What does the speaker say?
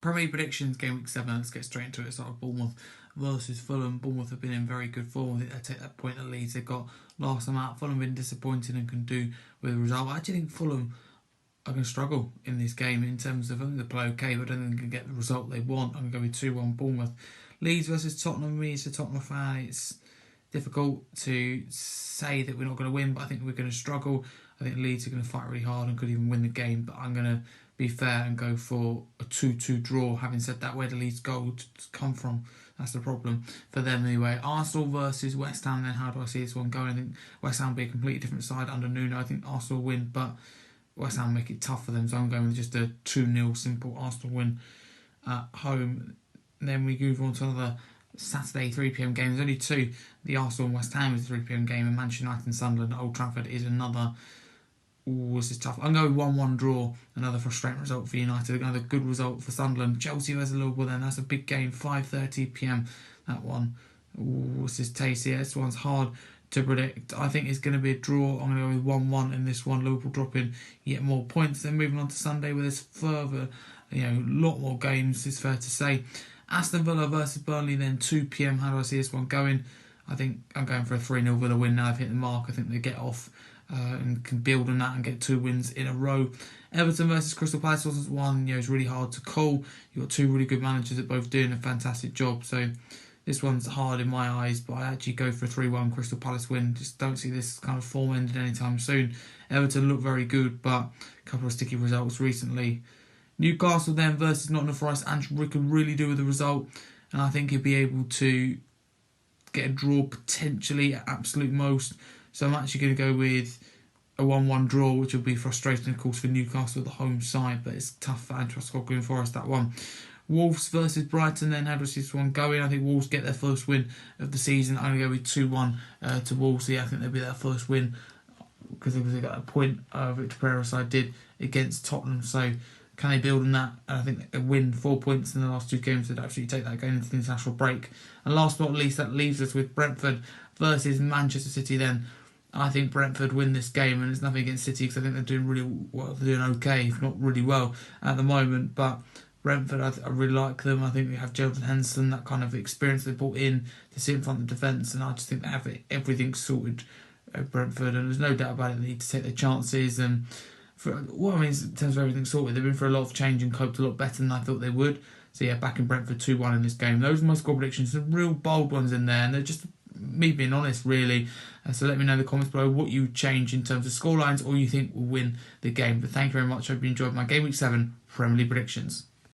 Premier League predictions, game week 7. Let's get straight into it. Start with Bournemouth versus Fulham. Bournemouth have been in very good form. I think they take that point at Leeds. They got last time out. Fulham have been disappointing and can do with the result. I actually think Fulham are going to struggle in this game in terms of, I think they play okay, but I don't think they can get the result they want. I'm going to go with 2-1 Bournemouth. Leeds versus Tottenham. Me as a Tottenham fan, it's difficult to say that we're not going to win, but I think we're going to struggle. I think Leeds are going to fight really hard and could even win the game, but I'm going to be fair and go for a 2-2 draw. Having said that, where the Leeds goal come from? That's the problem for them anyway. Arsenal versus West Ham, then how do I see this one going? I think West Ham will be a completely different side under Nuno. I think Arsenal win, but West Ham make it tough for them, so I'm going with just a 2-0 simple Arsenal win at home. Then we move on to another Saturday 3pm game. There's only two. The Arsenal and West Ham is a 3pm game, and Manchester United and Sunderland at Old Trafford is another. Ooh, this is tough. I'm going 1-1 draw. Another frustrating result for United. Another good result for Sunderland. Chelsea versus Liverpool then. That's a big game. 5:30pm. That one. Ooh, this is tasty. This one's hard to predict. I think it's going to be a draw. I'm going to go with 1-1 in this one. Liverpool dropping yet more points. Then moving on to Sunday where there's further, a lot more games, it's fair to say. Aston Villa versus Burnley then 2pm. How do I see this one going? I think I'm going for a 3-0 Villa win now. They've hit the mark. I think they get off and can build on that and get 2 wins in a row. Everton versus Crystal Palace wasn't one, it's really hard to call. You've got 2 really good managers that both doing a fantastic job. So this one's hard in my eyes, but I actually go for a 3-1 Crystal Palace win. Just don't see this kind of form ending anytime soon. Everton look very good, but a couple of sticky results recently. Newcastle then versus Nottingham Forest. Andrew could really do with the result, and I think he'll be able to get a draw potentially at absolute most. So I'm actually going to go with a 1-1 draw, which will be frustrating, of course, for Newcastle, the home side, but it's tough for Andrew Forest, that one. Wolves versus Brighton then. How does this one going? I think Wolves get their first win of the season. I'm going to go with 2-1 to Wolves. Yeah, I think they'll be their first win because they got a point Victor Pereira's side did against Tottenham. So can they build on that? And I think they win 4 points in the last 2 games. They'd absolutely take that going into the international break. And last but not least, that leaves us with Brentford versus Manchester City then. I think Brentford win this game, and it's nothing against City because I think they're doing really well. They're doing okay, if not really well at the moment. But Brentford, I really like them. I think they have Jordan Henderson, that kind of experience they brought in to sit in front of the defence, and I just think they have everything sorted at Brentford, and there's no doubt about it. They need to take their chances. And in terms of everything sorted, they've been through a lot of change and coped a lot better than I thought they would. So yeah, back in Brentford 2-1 in this game. Those are my score predictions. Some real bold ones in there, and they're just me being honest, really. So let me know in the comments below what you change in terms of scorelines or you think will win the game. But thank you very much. I hope you enjoyed my Game Week 7 Premier League predictions.